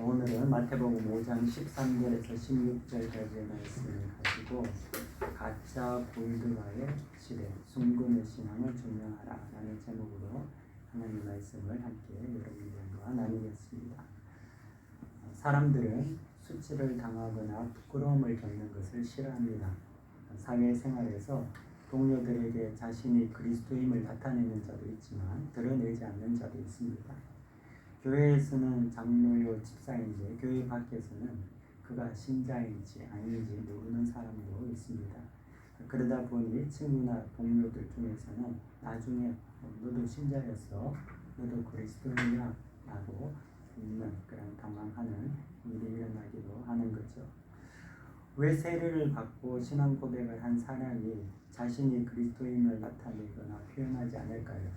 오늘은 마태복음 5장 13절에서 16절까지의 말씀을 가지고 가짜 골드가의 시대, 순금의 신앙을 증명하라 라는 제목으로 하나님의 말씀을 함께 여러분들과 나누겠습니다. 사람들은 수치를 당하거나 부끄러움을 겪는 것을 싫어합니다. 사회생활에서 동료들에게 자신이 그리스도임을 나타내는 자도 있지만 드러내지 않는 자도 있습니다. 교회에서는 장로요 집사인지 교회 밖에서는 그가 신자인지 아닌지 모르는 사람도 있습니다. 그러다 보니 친구나 동료들 중에서는 나중에 너도 신자였어? 너도 그리스도인이야? 라고 묻는 그런 당황하는 일이 일어나기도 하는 거죠. 왜 세례를 받고 신앙 고백을 한 사람이 자신이 그리스도임을 나타내거나 표현하지 않을까요?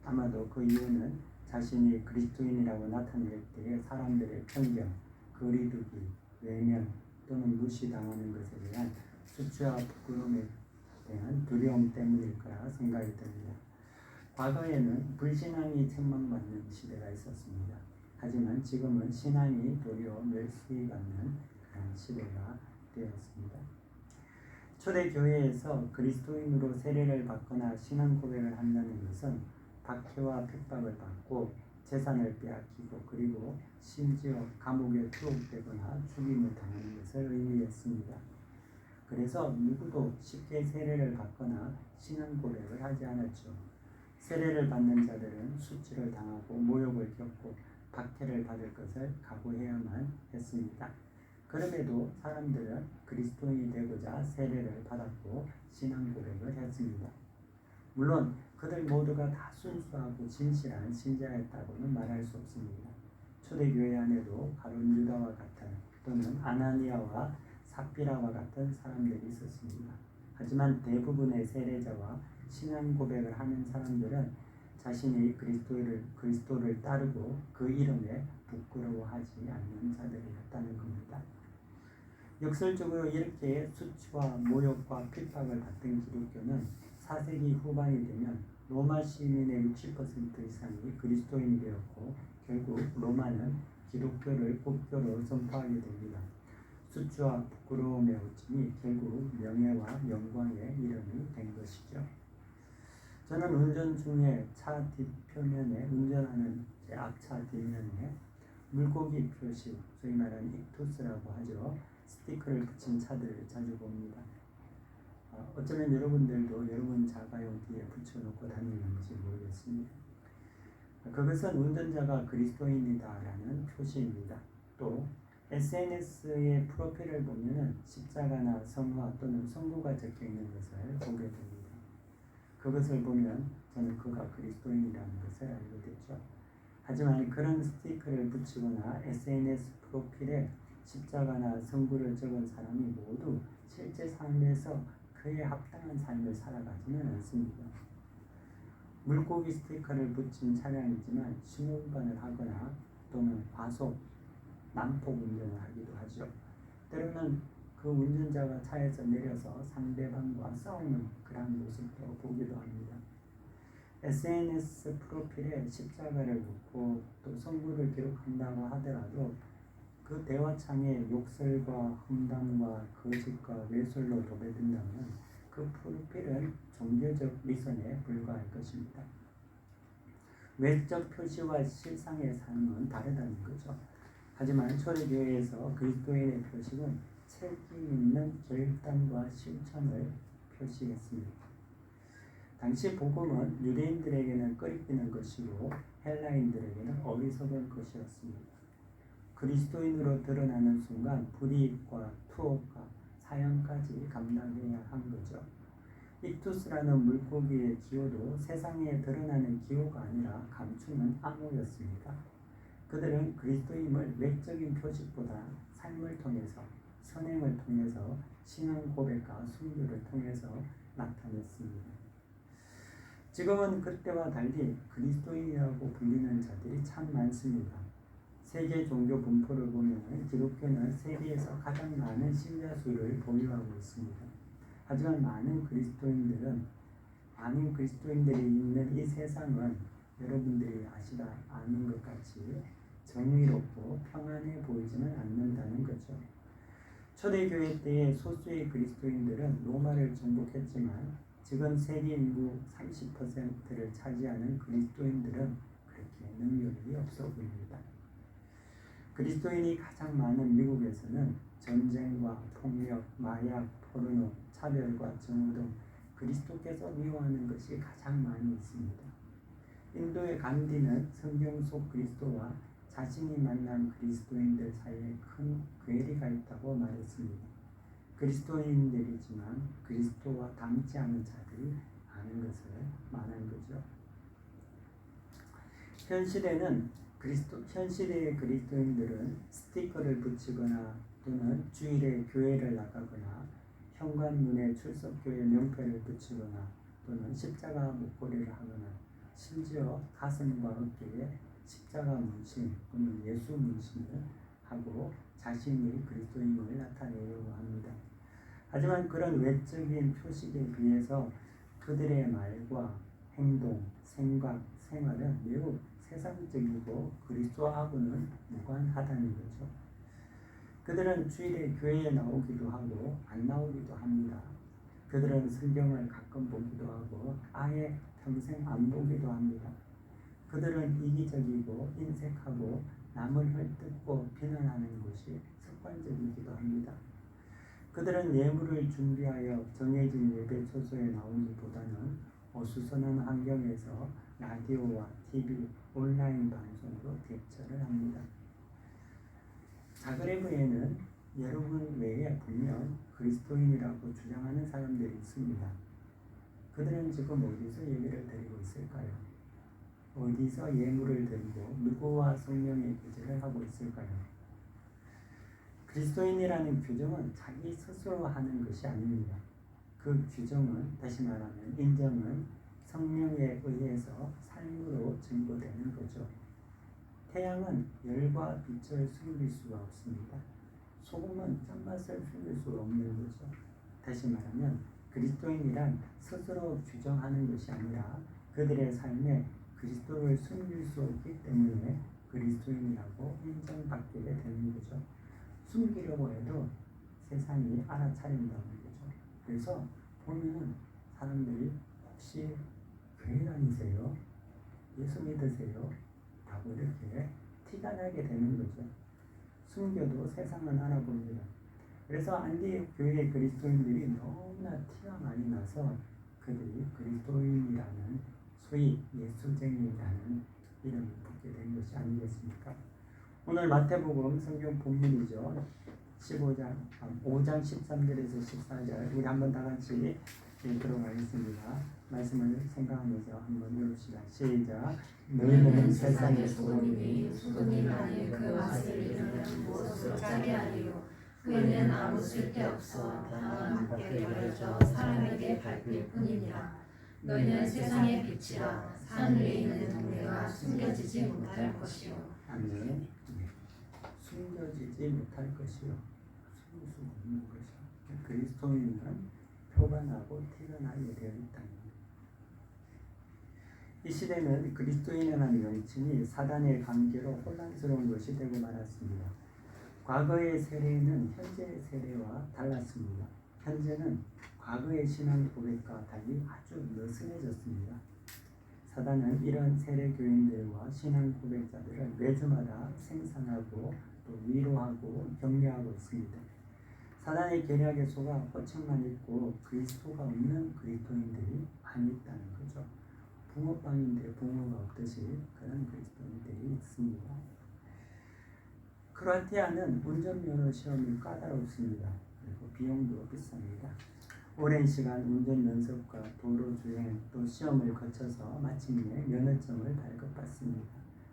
아마도 그 이유는 자신이 그리스도인이라고 나타낼 때 사람들의 편견, 거리두기, 외면 또는 무시당하는 것에 대한 수치와 부끄러움에 대한 두려움 때문일 거라 생각이 듭니다. 과거에는 불신앙이 책망받는 시대가 있었습니다. 하지만 지금은 신앙이 도리어 멸시받는 그런 시대가 되었습니다. 초대교회에서 그리스도인으로 세례를 받거나 신앙 고백을 한다는 것은 박해와 핍박을 받고 재산을 빼앗기고 그리고 심지어 감옥에 투옥되거나 죽임을 당하는 것을 의미했습니다. 그래서 누구도 쉽게 세례를 받거나 신앙 고백을 하지 않았죠. 세례를 받는 자들은 수치를 당하고 모욕을 겪고 박해를 받을 것을 각오해야만 했습니다. 그럼에도 사람들은 그리스도인이 되고자 세례를 받았고 신앙 고백을 했습니다. 물론 그들 모두가 다 순수하고 진실한 신자였다고는 말할 수 없습니다. 초대교회 안에도 가룟 유다와 같은 또는 아나니아와 삽비라와 같은 사람들이 있었습니다. 하지만 대부분의 세례자와 신앙 고백을 하는 사람들은 자신이 그리스도를 따르고 그 이름에 부끄러워하지 않는 자들이었다는 겁니다. 역설적으로 이렇게 수치와 모욕과 핍박을 받던 기독교는 4세기 후반이 되면 로마 시민의 60% 이상이 그리스도인이 되었고 결국 로마는 기독교를 국교로 선포하게 됩니다. 수치와 부끄러움의 호칭이 결국 명예와 영광의 이름이 된 것이죠. 저는 운전 중에 차 뒷표면에 운전하는 앞차 뒷면에 물고기 표시, 소위 말하는 익투스라고 하죠. 스티커를 붙인 차들을 자주 봅니다. 어쩌면 여러분들도 여러분 자가용 뒤에 붙여놓고 다니는지 모르겠습니다. 그것은 운전자가 그리스도인이다라는 표시입니다. 또 SNS의 프로필을 보면 십자가나 성화 또는 성부가 적혀있는 것을 보게 됩니다. 그것을 보면 저는 그가 그리스도인이라는 것을 알게 됐죠. 하지만 그런 스티커를 붙이거나 SNS 프로필에 십자가나 성부를 적은 사람이 모두 실제 삶에서 그에 합당한 삶을 살아가지는 않습니다. 물고기 스티커를 붙인 차량이지만 신호위반을 하거나 또는 과속, 난폭 운전을 하기도 하죠. 때로는 그 운전자가 차에서 내려서 상대방과 싸우는 그런 모습도 보기도 합니다. SNS 프로필에 십자가를 붙고 또 성부를 기록한다고 하더라도 그 대화창에 욕설과 험담과 거짓과 외술로 도배된다면 그 프로필은 종교적 미선에 불과할 것입니다. 외적 표시와 실상의 삶은 다르다는 거죠. 하지만 초대교회에서 그리스도인의 표식은 책임 있는 결단과 실천을 표시했습니다. 당시 복음은 유대인들에게는 꺼리끼는 것이고 헬라인들에게는 어리석은 것이었습니다. 그리스도인으로 드러나는 순간 불이익과 투옥과 사형까지 감당해야 한 거죠. 익투스라는 물고기의 기호도 세상에 드러나는 기호가 아니라 감추는 암호였습니다. 그들은 그리스도임을 외적인 표식보다 삶을 통해서, 선행을 통해서, 신앙 고백과 순교를 통해서 나타냈습니다. 지금은 그때와 달리 그리스도인이라고 불리는 자들이 참 많습니다. 세계 종교 분포를 보면 기독교는 세계에서 가장 많은 신자 수를 보유하고 있습니다. 하지만 많은 그리스도인들이 있는 이 세상은 여러분들이 아는 것 같이 정의롭고 평안해 보이지는 않는다는 거죠. 초대교회 때의 소수의 그리스도인들은 로마를 정복했지만 지금 세계 인구 30%를 차지하는 그리스도인들은 그렇게 능력이 없어 보입니다. 그리스도인이 가장 많은 미국에서는 전쟁과 폭력, 마약, 포르노, 차별과 증오 등 그리스도께서 미워하는 것이 가장 많이 있습니다. 인도의 간디는 성경 속 그리스도와 자신이 만난 그리스도인들 사이에 큰 괴리가 있다고 말했습니다. 그리스도인들이지만 그리스도와 닮지 않은 자들이 많은 것을 말하는 거죠. 현실의 그리스도인들은 스티커를 붙이거나 또는 주일에 교회를 나가거나 현관문에 출석교회 명패를 붙이거나 또는 십자가 목걸이를 하거나 심지어 가슴과 어깨에 십자가 문신 또는 예수 문신을 하고 자신이 그리스도인을 나타내려고 합니다. 하지만 그런 외적인 표식에 비해서 그들의 말과 행동, 생각, 생활은 매우 세상적이고 그리스도하고는 무관하다는 거죠. 그들은 주일에 교회에 나오기도 하고 안 나오기도 합니다. 그들은 성경을 가끔 보기도 하고 아예 평생 안 보기도 합니다. 그들은 이기적이고 인색하고 남을 헐뜯고 비난하는 것이 습관적이기도 합니다. 그들은 예물을 준비하여 정해진 예배 초소에 나오기보다는 어수선한 환경에서 라디오와 TV, 온라인 방송으로 대처를 합니다. 자그레브에는 여러분 외에 분명 그리스도인이라고 주장하는 사람들이 있습니다. 그들은 지금 어디서 예배를 드리고 있을까요? 어디서 예물을 드리고 누구와 성령의 교제를 하고 있을까요? 그리스도인이라는 규정은 자기 스스로 하는 것이 아닙니다. 그 규정은 다시 말하면 인정은 성령에 의해서 삶으로 증거되는 거죠. 태양은 열과 빛을 숨길 수가 없습니다. 소금은 짠맛을 숨길 수가 없는 거죠. 다시 말하면 그리스도인이란 스스로 규정하는 것이 아니라 그들의 삶에 그리스도를 숨길 수 없기 때문에 그리스도인이라고 인정받게 되는 거죠. 숨기려고 해도 세상이 알아차린다는 거죠. 그래서 보면 사람들이 혹시 교회 다니세요? 예수 믿으세요? 라고 이렇게 티가 나게 되는 거죠. 숨겨도 세상은 알아봅니다. 그래서 안디옥 교회 그리스도인들이 너무나 티가 많이 나서 그들이 그리스도인이라는 소위 예수쟁이라는 이름을 붙게 된 것이 아니겠습니까? 오늘 마태복음 성경 본문이죠. 5장 13절에서 14절 우리 한번 다 같이 읽도록 하겠습니다. 말씀을 생각하면서 한번 읽읍시다. 시작. 너희는 세상의 소금이니 소금이 만일 그 맛을 잃으면 무엇으로 짜게 하리요. 그에는 아무 쓸데없어 다만 밖에 버려져 사람에게 밟힐 뿐이니라. 너희는 세상의 빛이라. 산 위에 있는 동네가 숨겨지지 못할 것이요. 아멘. 숨겨지지 못할 것이요. 숨길 수 없는 것이요. 그리스도인은 표관하고 티가 나게 되어 있다는 것. 이 시대는 그리스도인이라는 명칭이 사단의 관계로 혼란스러운 것이 되고 말았습니다. 과거의 세례는 현재의 세례와 달랐습니다. 현재는 과거의 신앙 고백과 달리 아주 느슨해졌습니다. 사단은 이런 세례 교인들과 신앙 고백자들을 매주마다 생산하고 또 위로하고 격려하고 있습니다. 사단의 계략에 속아 호칭만 있고 그리스도가 없는 그리스도인들이 많이 있다는 거죠. 붕어빵인데 붕어가 없듯이 그런 그리스도인들이 있습니다. 크로아티아는 운전면허 시험이 까다롭습니다. 그리고 비용도 비쌉니다. 오랜 시간 운전 연습과 도로 주행 또 시험을 거쳐서 마침내 면허증을 발급받습니다.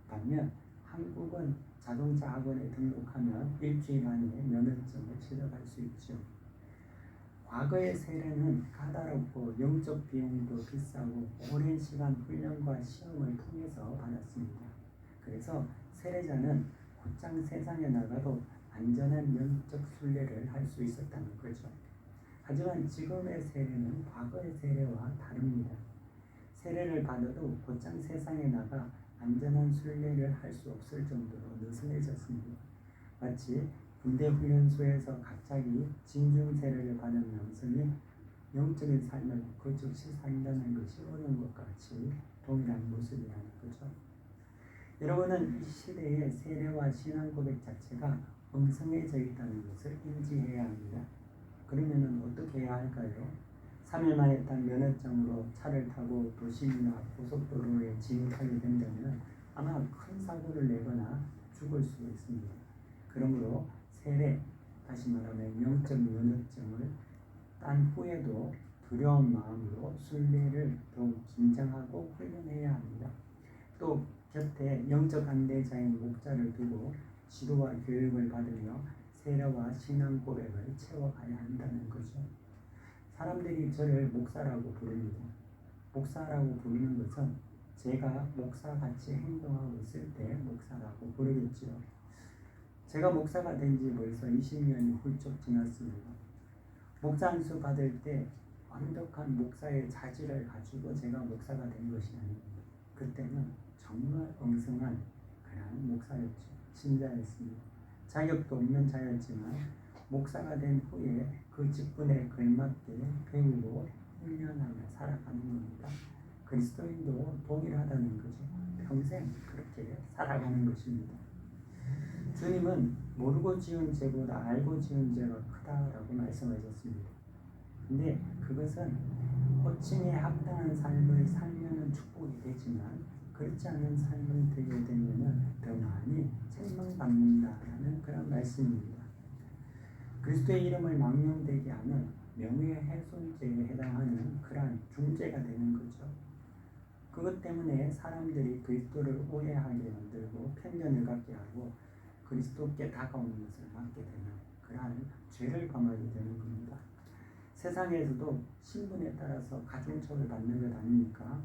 반면 한국은 자동차 학원에 등록하면 일주일 안에 면허증을 취득할 수 있죠. 과거의 세례는 까다롭고 영적 비용도 비싸고 오랜 시간 훈련과 시험을 통해서 받았습니다. 그래서 세례자는 곧장 세상에 나가도 안전한 영적 순례를 할 수 있었다는 거죠. 하지만 지금의 세례는 과거의 세례와 다릅니다. 세례를 받아도 곧장 세상에 나가 안전한 순례를 할 수 없을 정도로 느슨해졌습니다. 마치 군대 훈련소에서 갑자기 진중 세례를 받은 남성이 영적인 삶을 그 즉시 산다는 것이 어려운 것 같이 동일한 모습이라는 거죠. 여러분은 이 시대의 세례와 신앙 고백 자체가 엉성해져 있다는 것을 인지해야 합니다. 그러면 어떻게 해야 할까요? 3일 만에 딴 면허증으로 차를 타고 도심이나 고속도로에 진입하게 된다면 아마 큰 사고를 내거나 죽을 수도 있습니다. 그러므로 세례, 다시 말하면 영적 면허증을 딴 후에도 두려운 마음으로 순례를 더욱 긴장하고 훈련해야 합니다. 또 곁에 영적 안내자인 목자를 두고 지도와 교육을 받으며 세례와 신앙 고백을 채워가야 한다는 거죠. 사람들이 저를 목사라고 부릅니다. 목사라고 부르는 것은 제가 목사같이 행동하고 있을 때 목사라고 부르겠지요. 제가 목사가 된 지 벌써 20년이 훌쩍 지났습니다. 목사 안수 받을 때 완벽한 목사의 자질을 가지고 제가 목사가 된 것이 아닙니다. 그때는 정말 엉성한 그런 목사였죠. 신자였습니다. 자격도 없는 자였지만 목사가 된 후에 그 직분에 걸맞게 배우고 훈련하며 살아가는 겁니다. 그리스도인도 동일하다는 거죠. 평생 그렇게 살아가는 것입니다. 주님은 모르고 지은 죄보다 알고 지은 죄가 크다라고 말씀하셨습니다. 근데 그것은 호칭에 합당한 삶을 살면 축복이 되지만 그렇지 않은 삶을 되게 되면 더 많이 책망받는다라는 그런 말씀입니다. 그리스도의 이름을 망령되게 하는 명예훼손죄에 해당하는 그러한 중죄가 되는 거죠. 그것 때문에 사람들이 그리스도를 오해하게 만들고 편견을 갖게 하고 그리스도께 다가오는 것을 막게 되는 그러한 죄를 범하게 되는 겁니다. 세상에서도 신분에 따라서 가중처를 받는 것 아닙니까?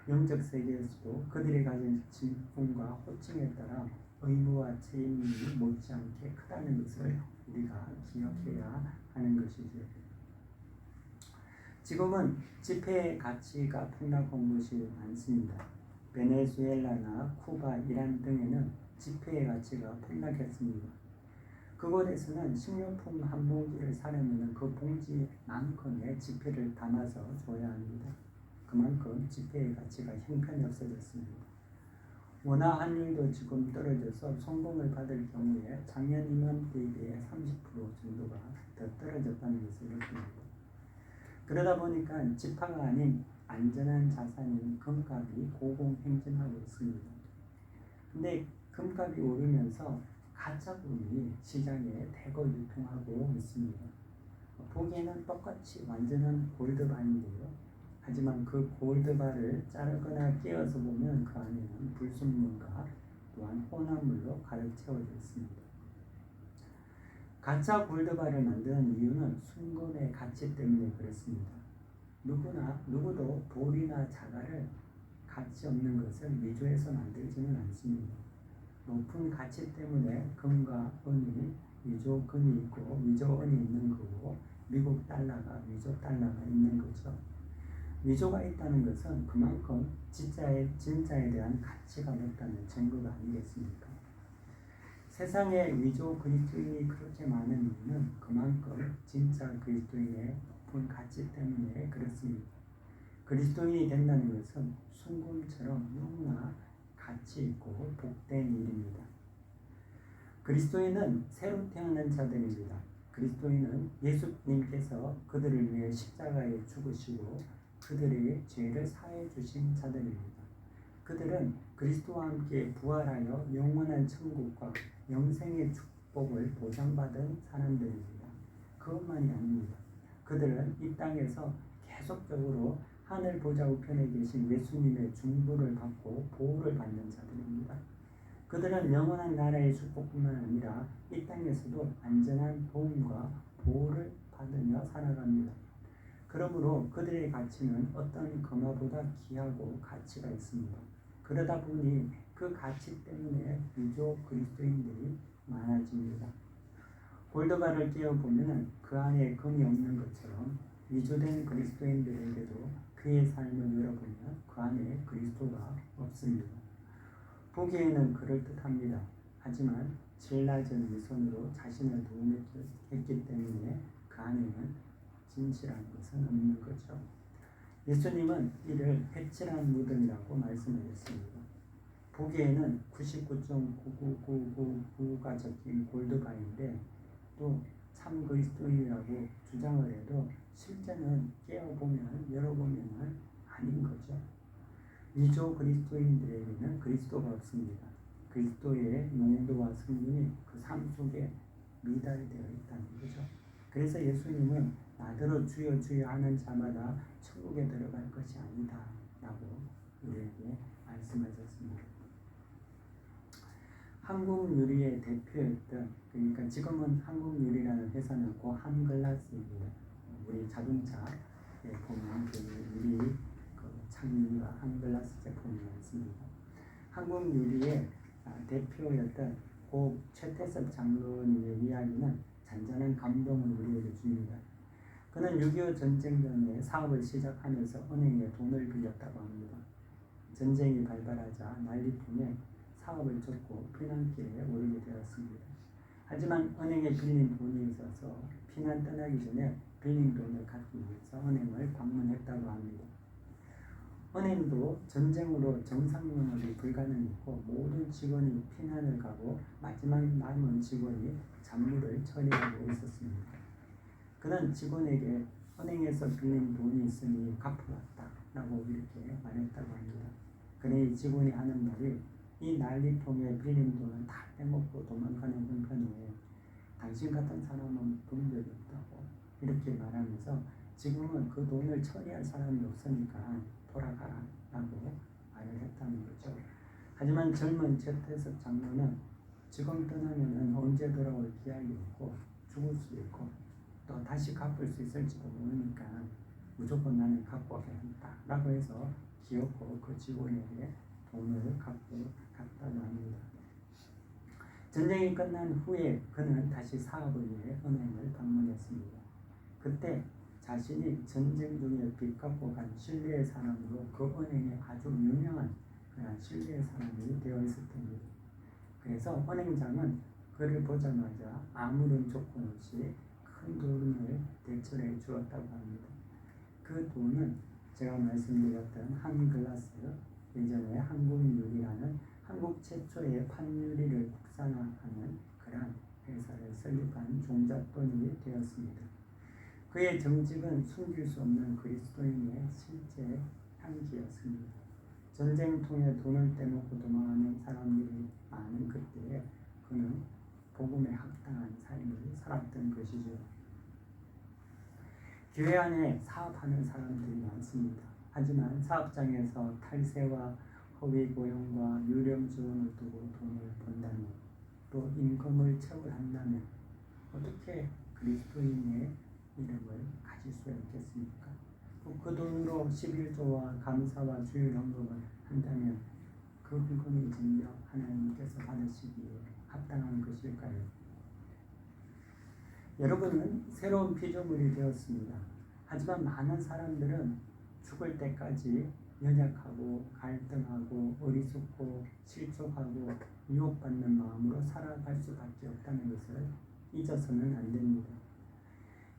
영적 세계에서도 그들이 가진 직분과 호칭에 따라 의무와 책임이 못지않게 크다는 것을 우리가 기억해야 하는 것이죠. 지금은 지폐의 가치가 폭락한 곳이 많습니다. 베네수엘라나 쿠바, 이란 등에는 지폐의 가치가 폭락했습니다. 그곳에서는 식료품 한 봉지를 사려면 그 봉지만큼의 지폐를 담아서 줘야 합니다. 그만큼 지폐의 가치가 형편이 없어졌습니다. 원화 환율도 지금 떨어져서 송금을 받을 경우에 작년 이맘때에 비해 30% 정도가 더 떨어졌다는 것을 느낍니다. 그러다 보니까 지폐가 아닌 안전한 자산인 금값이 고공행진하고 있습니다. 근데 금값이 오르면서 가짜금이 시장에 대거 유통하고 있습니다. 보기에는 똑같이 완전한 골드바인데요. 하지만 그 골드바를 자르거나 끼워서 보면 그 안에는 불순물과 또한 혼합물로 가득 채워져 있습니다. 가짜 골드바를 만드는 이유는 순금의 가치 때문에 그렇습니다. 누구도 돌이나 자갈을 가치 없는 것을 미조해서 만들지는 않습니다. 높은 가치 때문에 금과 은이 미조금이 있고 미조은이 있는 거고 미국 달러가 미조 달러가 있는 거죠. 미조가 있다는 것은 그만큼 진짜에 대한 가치가 높다는 증거가 아니겠습니까? 세상에 위조 그리스도인이 그렇게 많은 이유는 그만큼 진짜 그리스도인의 높은 가치 때문에 그렇습니다. 그리스도인이 된다는 것은 순금처럼 너무나 가치 있고 복된 일입니다. 그리스도인은 새로 태어난 자들입니다. 그리스도인은 예수님께서 그들을 위해 십자가에 죽으시고 그들의 죄를 사해 주신 자들입니다. 그들은 그리스도와 함께 부활하여 영원한 천국과 영생의 축복을 보장받은 사람들입니다. 그것만이 아닙니다. 그들은 이 땅에서 계속적으로 하늘 보좌 우편에 계신 예수님의 중보를 받고 보호를 받는 자들입니다. 그들은 영원한 나라의 축복뿐만 아니라 이 땅에서도 안전한 도움과 보호를 받으며 살아갑니다. 그러므로 그들의 가치는 어떤 금화보다 귀하고 가치가 있습니다. 그러다 보니 그 가치 때문에 위조 그리스도인들이 많아집니다. 골드바를 끼워보면 그 안에 금이 없는 것처럼 위조된 그리스도인들에게도 그의 삶을 열어보면 그 안에 그리스도가 없습니다. 보기에는 그럴듯합니다. 하지만 질 낮은 위선으로 자신을 도움했기 때문에 그 안에는 진실한 것은 없는 거죠. 예수님은 이를 해칠한 무덤이라고 말씀하셨습니다. 보기에는 99.99999가 적힌 골드바인데 또 참 그리스도인이라고 주장을 해도 실제는 깨어보면 열어보면 아닌 거죠. 위조 그리스도인들에게는 그리스도가 없습니다. 그리스도의 용도와 승리이 그 삶 속에 미달되어 있다는 거죠. 그래서 예수님은 나더러 주여 주여 하는 자마다 천국에 들어갈 것이 아니다 라고 우리에게 말씀하셨습니다. 한국유리의 대표였던, 그러니까 지금은 한국유리라는 회사는 고 한글라스입니다. 우리 자동차에 보면 그 유리 그 창문과 한글라스 제품이 있습니다. 한국유리의 대표였던 고 최태섭 장로님의 이야기는 잔잔한 감동을 우리에게 줍니다. 그는 6.25 전쟁 전에 사업을 시작하면서 은행에 돈을 빌렸다고 합니다. 전쟁이 발발하자 난리통에 사업을 접고 피난길에 오르게 되었습니다. 하지만 은행에 빌린 돈이 있어서 피난 떠나기 전에 빌린 돈을 갚기 위해서 은행을 방문했다고 합니다. 은행도 전쟁으로 정상 영업이 불가능했고 모든 직원이 피난을 가고 마지막 남은 직원이 잡물을 처리하고 있었습니다. 그는 직원에게 은행에서 빌린 돈이 있으니 갚아왔다 라고 이렇게 말했다고 합니다. 그래 이 직원이 하는 말이 이 난리통에 빌린 돈을 다 빼먹고 도망가는 형편에 당신 같은 사람은 본 적이 없다고 이렇게 말하면서 지금은 그 돈을 처리할 사람이 없으니까 돌아가라 라고 말을 했다는 거죠. 하지만 젊은 최태섭 장로는 지금 떠나면 언제 돌아올 기약이 없고 죽을 수도 있고 또 다시 갚을 수 있을지도 모르니까 무조건 나는 갚고 가겠다 라고 해서 기어코 그 직원에게 돈을 갖고 갔다고 합니다. 전쟁이 끝난 후에 그는 다시 사업을 위해 은행을 방문했습니다. 그때 자신이 전쟁 중에 빚 갚고 간 신뢰의 사람으로 그 은행에 아주 유명한 그런 신뢰의 사람이 되어 있을 겁니다. 그래서 은행장은 그를 보자마자 아무런 조건 없이 큰 돈을 대출해 주었다고 합니다. 그 돈은 제가 말씀드렸던 한글라스, 예전에 한국유리라는 한국 최초의 판유리를 국산화하는 그런 회사를 설립한 종잣돈이 되었습니다. 그의 정직은 숨길 수 없는 그리스도인의 실제 향기였습니다. 전쟁통에 돈을 떼먹고 도망하는 사람들이 많은 그때에 그는 복음에 합당한 삶을 살았던 것이죠. 교회 안에 사업하는 사람들이 많습니다. 하지만 사업장에서 탈세와 허위 고용과 유령 지원을 두고 돈을 번다면 또 임금을 체불한다면 어떻게 그리스도인의 이름을 가질 수 있겠습니까? 그 돈으로 11조와 감사와 주일 헌금을 한다면 그 헌금이 진정 하나님께서 받으시기에 합당한 것일까요? 여러분은 새로운 피조물이 되었습니다. 하지만 많은 사람들은 죽을 때까지 연약하고 갈등하고 어리석고 실족하고 유혹받는 마음으로 살아갈 수밖에 없다는 것을 잊어서는 안 됩니다.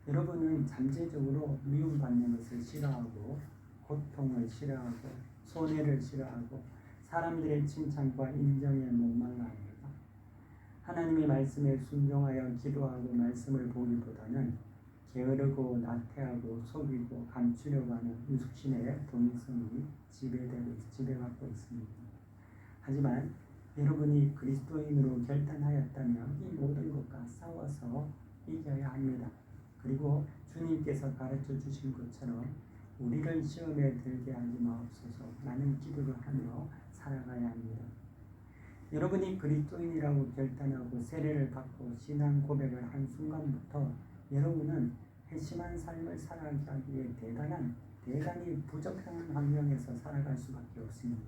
여러분은 잠재적으로 미움받는 것을 싫어하고 고통을 싫어하고 손해를 싫어하고 사람들의 칭찬과 인정에 목말라 합니다. 하나님의 말씀에 순종하여 기도하고 말씀을 보기보다는 게으르고 나태하고 속이고 감추려고 하는 육신의 본성이 지배받고 있습니다. 하지만 여러분이 그리스도인으로 결단하였다면 이 모든 것과 싸워서 이겨야 합니다. 그리고 주님께서 가르쳐 주신 것처럼 우리를 시험에 들게 하지 마옵소서 라는 기도를 하며 살아가야 합니다. 여러분이 그리스도인이라고 결단하고 세례를 받고 신앙 고백을 한 순간부터 여러분은 회심한 삶을 살아가기에 대단히 부적합한 환경에서 살아갈 수밖에 없습니다.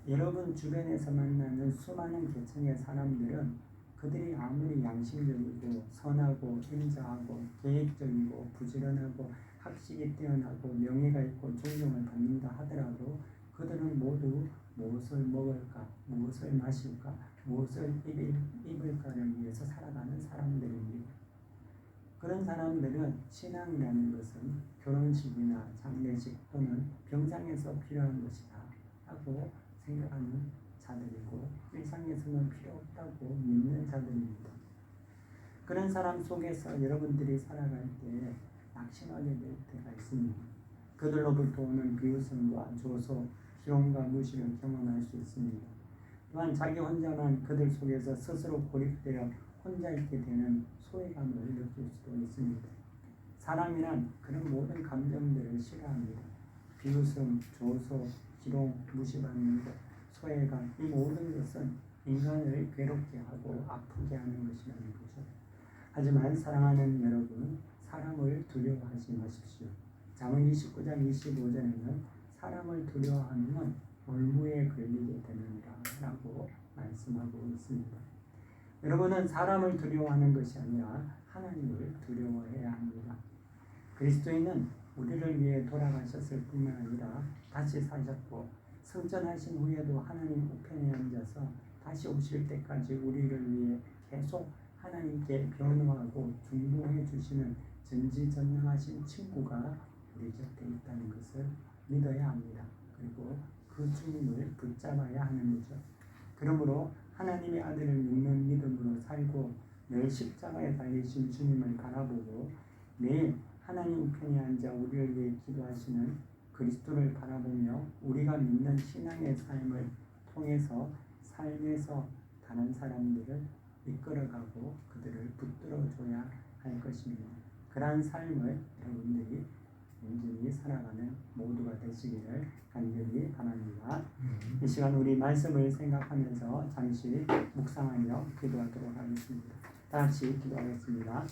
여러분 주변에서 만나는 수많은 계층의 사람들은 그들이 아무리 양심적이고 선하고 인자하고 계획적이고 부지런하고 학식이 뛰어나고 명예가 있고 존경을 받는다 하더라도 그들은 모두 무엇을 먹을까, 무엇을 마실까, 무엇을 입을까를 위해서 살아가는 사람들입니다. 그런 사람들은 신앙이라는 것은 결혼식이나 장례식 또는 병상에서 필요한 것이다 라고 생각하는 자들이고 일상에서는 필요 없다고 믿는 자들입니다. 그런 사람 속에서 여러분들이 살아갈 때 낙심하게 될 때가 있습니다. 그들로부터 오는 비웃음과 조소, 희롱과 무시를 경험할 수 있습니다. 또한 자기 혼자만 그들 속에서 스스로 고립되어 혼자 있게 되는 소외감을 느낄 수도 있습니다. 사람이란 그런 모든 감정들을 싫어합니다. 비웃음, 조소, 희롱, 무시받는 것, 소외감, 이 모든 것은 인간을 괴롭게 하고 아프게 하는 것이라는 거죠. 하지만 사랑하는 여러분, 사람을 두려워하지 마십시오. 잠언 29장 25절에는 사람을 두려워하면 올무에 걸리게 되느니라 라고 말씀하고 있습니다. 여러분은 사람을 두려워하는 것이 아니라 하나님을 두려워해야 합니다. 그리스도인은 우리를 위해 돌아가셨을 뿐만 아니라 다시 사셨고 승천하신 후에도 하나님 우편에 앉아서 다시 오실 때까지 우리를 위해 계속 하나님께 변호하고 중보해 주시는 전지전능하신 친구가 우리 곁에 있다는 것을 믿어야 합니다. 그리고 그 주님을 붙잡아야 하는 거죠. 그러므로 하나님의 아들을 믿는 믿음으로 살고 늘 십자가에 달리신 주님을 바라보고 매일 하나님 편에 앉아 우리를 위해 기도하시는 그리스도를 바라보며 우리가 믿는 신앙의 삶을 통해서 삶에서 다른 사람들을 이끌어가고 그들을 붙들어줘야 할 것입니다. 그러한 삶을 여러분들이 온전히 살아가는 모두가 되시기를 간절히 바랍니다. 이 시간 우리 말씀을 생각하면서 잠시 묵상하며 기도하도록 하겠습니다. 다 같이 기도하겠습니다.